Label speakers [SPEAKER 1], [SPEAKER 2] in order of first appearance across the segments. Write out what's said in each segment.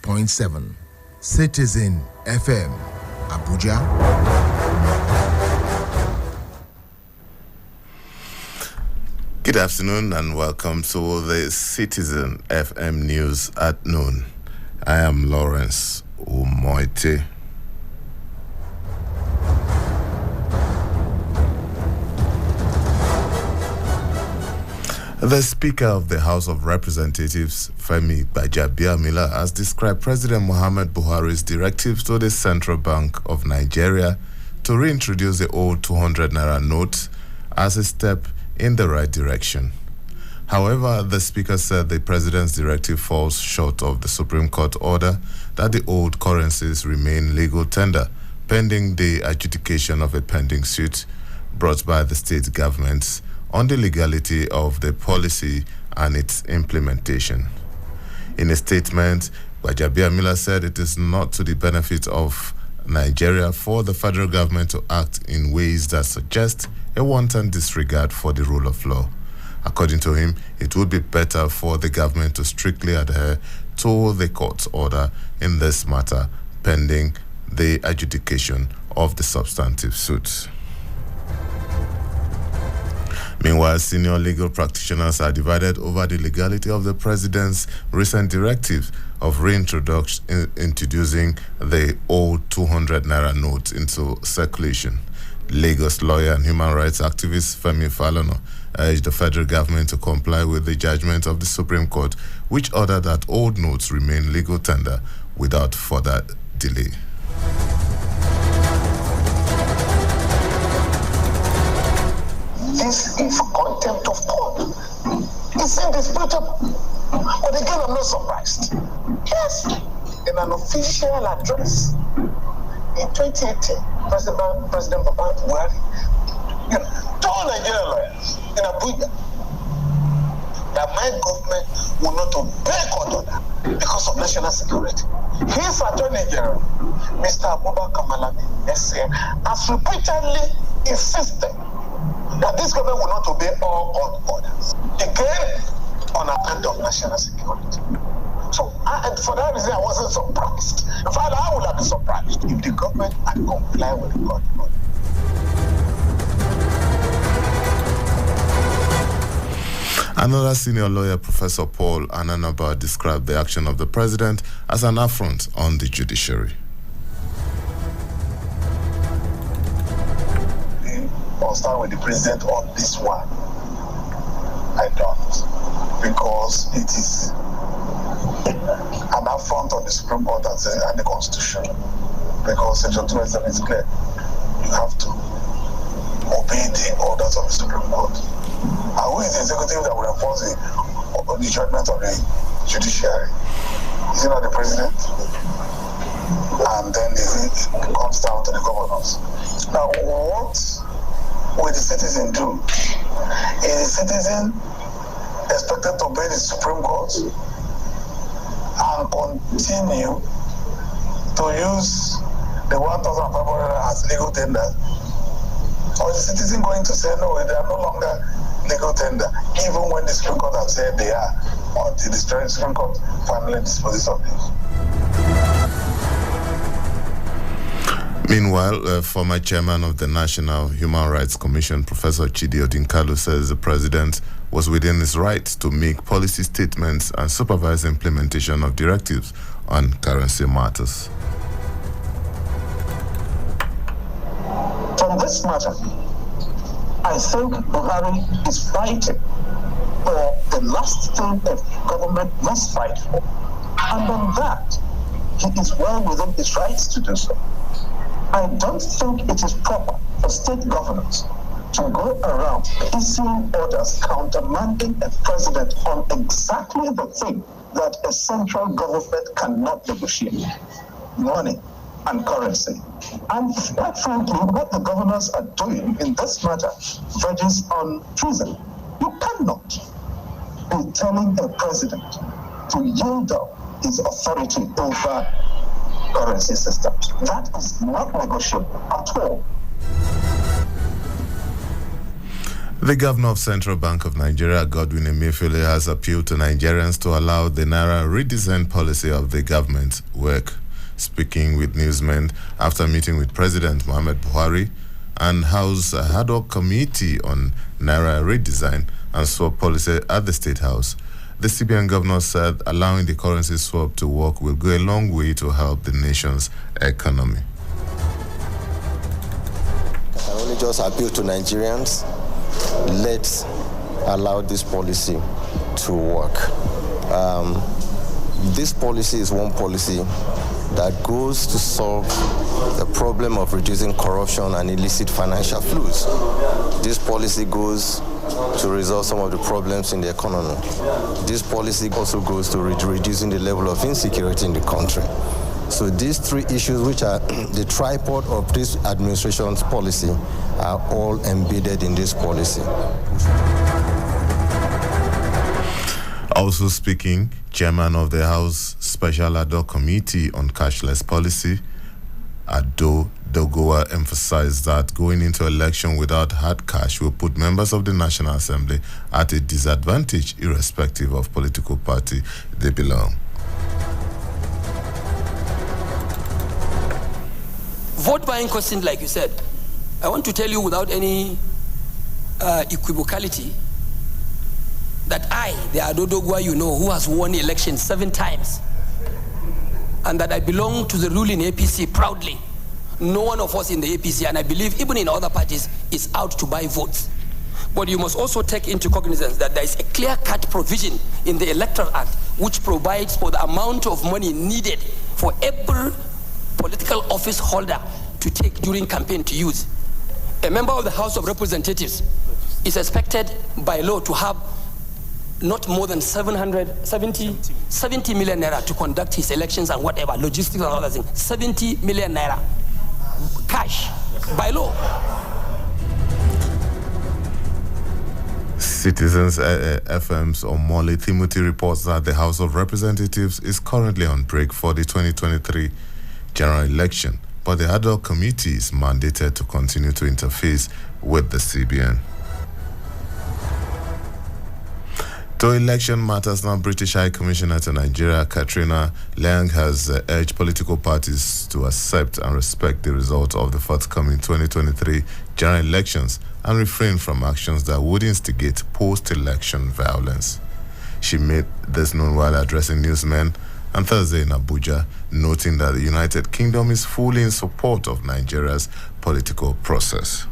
[SPEAKER 1] 96.7 Citizen FM, Abuja.
[SPEAKER 2] Good afternoon and welcome to the Citizen FM News at noon. I am Lawrence Umoite. The Speaker of the House of Representatives, Femi Gbajabiamila, has described President Muhammadu Buhari's directives to the Central Bank of Nigeria to reintroduce the old 200 naira note as a step in the right direction. However, the Speaker said the President's directive falls short of the Supreme Court order that the old currencies remain legal tender pending the adjudication of a pending suit brought by the state governments on the legality of the policy and its implementation. In a statement, Gbajabiamila said it is not to the benefit of Nigeria for the federal government to act in ways that suggest a wanton disregard for the rule of law. According to him, it would be better for the government to strictly adhere to the court's order in this matter pending the adjudication of the substantive suit. Meanwhile, senior legal practitioners are divided over the legality of the President's recent directive of introducing the old 200 naira note into circulation. Lagos lawyer and human rights activist Femi Falana urged the federal government to comply with the judgment of the Supreme Court, which ordered that old notes remain legal tender without further delay.
[SPEAKER 3] This is contempt of court. It's indisputable. But again, I'm not surprised. Yes, in an official address in 2018, President Buhari told Nigerian lawyers in Abuja that my government will not obey court order because of national security. His Attorney General, Mr. Abubakar Malami, has repeatedly insisted that this government will not obey all court orders, again, on account of national security. So, for that reason, I wasn't surprised. In fact, I would have been surprised if the government had complied with the court order.
[SPEAKER 2] Another senior lawyer, Professor Paul Ananaba, described the action of the president as an affront on the judiciary.
[SPEAKER 3] I'll start with the president on this one. I don't, because it is an affront on the Supreme Court and the Constitution. Because Section 27 is clear. You have to obey the orders of the Supreme Court. And who is the executive that will enforce the judgment of the judiciary? Is it not the president? And then it comes down to the governors. Now, what will the citizen do? Is the citizen expected to obey the Supreme Court and continue to use the 1,500 as legal tender? Or is the citizen going to say, no, they are no longer legal tender, even when the Supreme Court has said they are, until the Supreme Court finally disposes of this?
[SPEAKER 2] Meanwhile, former chairman of the National Human Rights Commission, Professor Chidi Odinkalu, says the president was within his rights to make policy statements and supervise implementation of directives on currency matters.
[SPEAKER 4] From this matter, I think Buhari is fighting for the last thing a government must fight for. And on that, he is well within his rights to do so. I don't think it is proper for state governors to go around issuing orders countermanding a president on exactly the thing that a central government cannot negotiate: money and currency. And quite frankly, what the governors are doing in this matter verges on treason. You cannot be telling a president to yield up his authority over currency systems. That is not negotiable at all.
[SPEAKER 2] The governor of Central Bank of Nigeria, Godwin Emefiele, has appealed to Nigerians to allow the Naira redesign policy of the government work. Speaking with newsmen after meeting with President Muhammad Buhari and House ad hoc committee on Naira redesign and swap policy at the State House, the CBN governor said allowing the currency swap to work will go a long way to help the nation's economy.
[SPEAKER 5] I only just appeal to Nigerians, let's allow this policy to work. This policy is one policy that goes to solve the problem of reducing corruption and illicit financial flows. This policy goes to resolve some of the problems in the economy. This policy also goes to reducing the level of insecurity in the country. So these three issues, which are the tripod of this administration's policy, are all embedded in this policy.
[SPEAKER 2] Also speaking, Chairman of the House Special Ad hoc Committee on Cashless Policy, Ado Dogowa, emphasized that going into election without hard cash will put members of the National Assembly at a disadvantage irrespective of political party they belong.
[SPEAKER 6] Vote buying question, like you said, I want to tell you without any equivocality that I, the Ado Dogowa you know, who has won elections 7 times, and that I belong to the ruling APC proudly. No one of us in the APC, and I believe even in other parties, is out to buy votes. But you must also take into cognizance that there is a clear-cut provision in the Electoral Act which provides for the amount of money needed for every political office holder to take during campaign to use. A member of the House of Representatives is expected by law to have not more than 70 million naira to conduct his elections and whatever, logistics and other things. 70 million naira cash by law.
[SPEAKER 2] Citizens FM's Omole Timothy reports that the House of Representatives is currently on break for the 2023 general election, but the ad hoc committee is mandated to continue to interface with the CBN. To election matters now, British High Commissioner to Nigeria, Katrina Leung, has urged political parties to accept and respect the result of the forthcoming 2023 general elections and refrain from actions that would instigate post-election violence. She made this known while addressing newsmen on Thursday in Abuja, noting that the United Kingdom is fully in support of Nigeria's political process.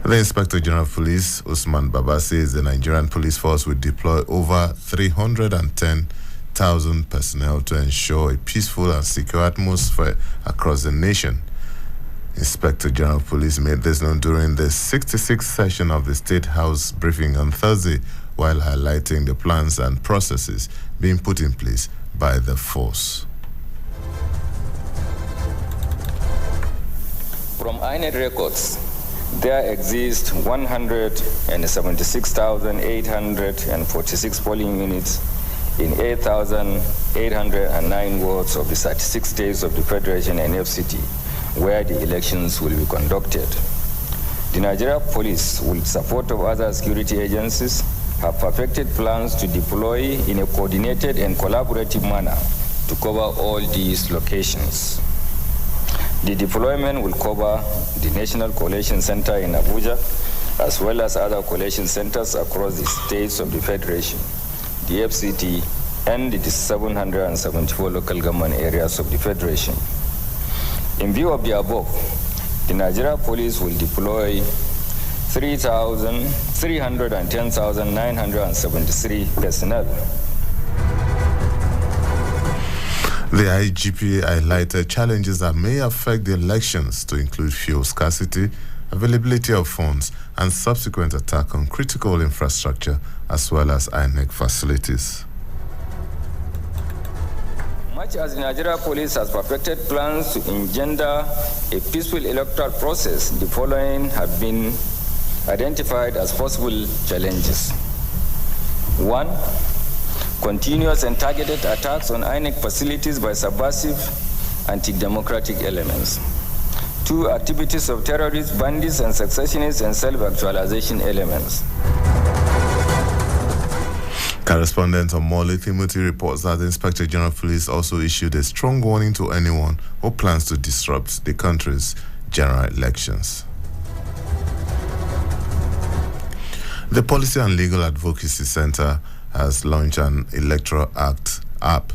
[SPEAKER 2] The Inspector General of Police, Usman Baba, says the Nigerian police force will deploy over 310,000 personnel to ensure a peaceful and secure atmosphere across the nation. Inspector General of Police made this known during the 66th session of the State House briefing on Thursday, while highlighting the plans and processes being put in place by the force.
[SPEAKER 7] From INET records, there exist 176,846 polling units in 8,809 wards of the 36 states of the Federation and FCT, where the elections will be conducted. The Nigeria Police, with support of other security agencies, have perfected plans to deploy in a coordinated and collaborative manner to cover all these locations. The deployment will cover the National Collation Center in Abuja, as well as other collation centers across the states of the Federation, the FCT, and the 774 local government areas of the Federation. In view of the above, the Nigeria Police will deploy 310,973 personnel.
[SPEAKER 2] The IGP highlighted challenges that may affect the elections, to include fuel scarcity, availability of funds, and subsequent attack on critical infrastructure, as well as INEC facilities.
[SPEAKER 7] Much as the Nigeria Police has perfected plans to engender a peaceful electoral process, the following have been identified as possible challenges. 1. Continuous and targeted attacks on INEC facilities by subversive anti-democratic elements. 2. Activities of terrorists, bandits, and secessionists and self-actualization elements.
[SPEAKER 2] Correspondent Omole Timothy reports that the Inspector General of Police also issued a strong warning to anyone who plans to disrupt the country's general elections. The Policy and Legal Advocacy Center has launched an Electoral Act app.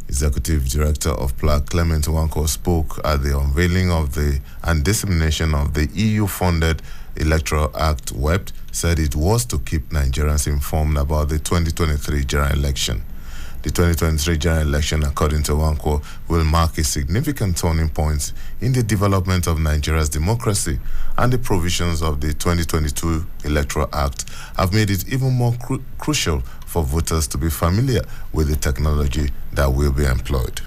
[SPEAKER 2] Executive Director of PLAC, Clement Nwankwo, spoke at the unveiling of and dissemination of the EU-funded Electoral Act web, said it was to keep Nigerians informed about the 2023 general election. The 2023 general election, according to Nwankwo, will mark a significant turning point in the development of Nigeria's democracy, and the provisions of the 2022 Electoral Act have made it even more crucial for voters to be familiar with the technology that will be employed.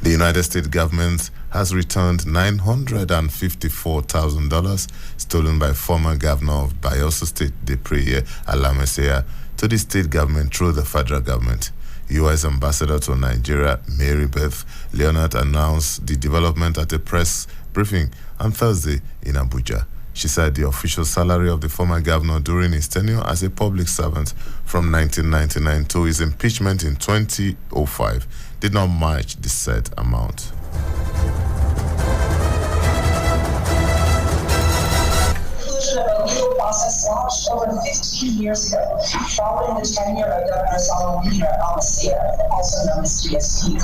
[SPEAKER 2] The United States government has returned $954,000 stolen by former governor of Bayelsa State, Depriye Alamesea, to the state government through the federal government. U.S. Ambassador to Nigeria, Mary Beth Leonard, announced the development at a press briefing on Thursday in Abuja. She said the official salary of the former governor during his tenure as a public servant from 1999 to his impeachment in 2005 did not match the said amount.
[SPEAKER 8] Process launched over 15 years ago, following the tenure of Governor Solomon Alamesea, also known as DSP.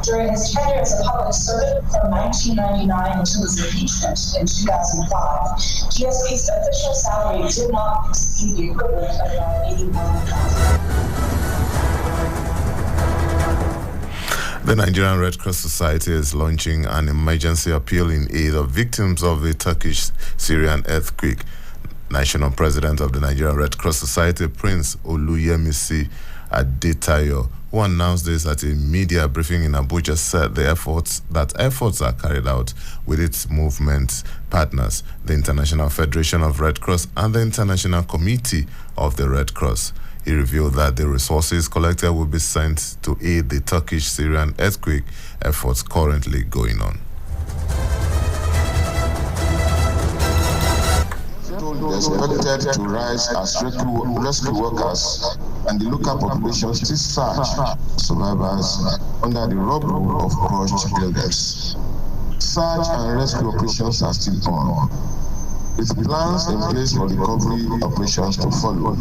[SPEAKER 8] During his tenure as a public servant from 1999 until his impeachment in 2005, DSP's official salary did not exceed the equivalent of about $81,000.
[SPEAKER 2] The Nigerian Red Cross Society is launching an emergency appeal in aid of victims of the Turkish-Syrian earthquake. National President of the Nigerian Red Cross Society, Prince Oluyemisi Adetayo, who announced this at a media briefing in Abuja, said efforts are carried out with its movement partners, the International Federation of Red Cross and the International Committee of the Red Cross. He revealed that the resources collected will be sent to aid the Turkish-Syrian earthquake efforts currently going on.
[SPEAKER 9] Expected to rise as rescue workers and the local population still search survivors under the rubble of crushed buildings. Search and rescue operations are still on, with plans in place for recovery operations to follow.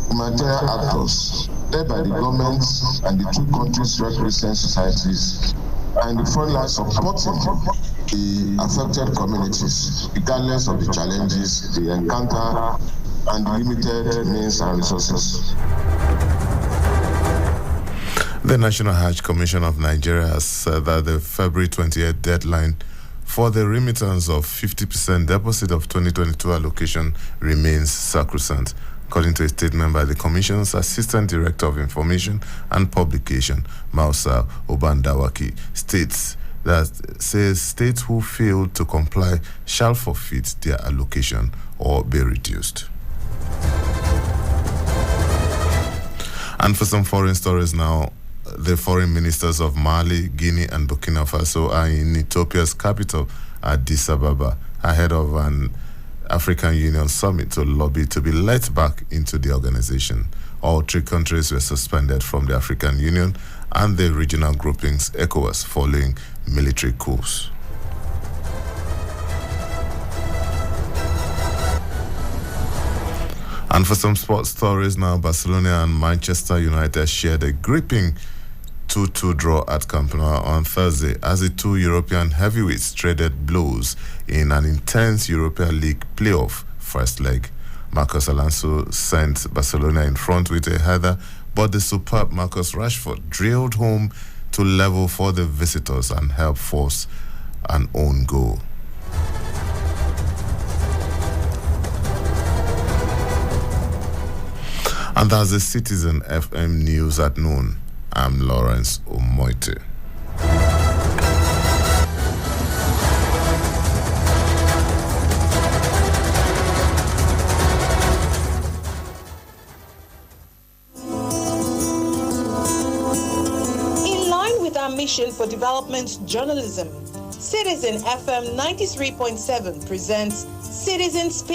[SPEAKER 9] Humanitarian actors, led by the government and the two countries' Red Crescent societies, and the front line supporting the affected communities, regardless of the challenges they encounter and the limited means and resources.
[SPEAKER 2] The National Hajj Commission of Nigeria has said that the February 28th deadline for the remittance of 50% deposit of 2022 allocation remains sacrosanct. According to a statement by the Commission's Assistant Director of Information and Publication, Mausa Obandawaki, states states who fail to comply shall forfeit their allocation or be reduced. And for some foreign stories now, the foreign ministers of Mali, Guinea, and Burkina Faso are in Ethiopia's capital, Addis Ababa, ahead of an African Union summit to lobby to be let back into the organization. All three countries were suspended from the African Union and the regional groupings ECOWAS following military coups. And for some sports stories now, Barcelona and Manchester United shared a gripping 2-2 draw at Camp Nou on Thursday as the two European heavyweights traded blows in an intense Europa League playoff first leg. Marcos Alonso sent Barcelona in front with a header, but the superb Marcus Rashford drilled home to level for the visitors and help force an own goal. And that's the Citizen FM News at noon. I'm Lawrence Omoite.
[SPEAKER 10] Commission for Development Journalism, Citizen FM 93.7 presents Citizen Speak.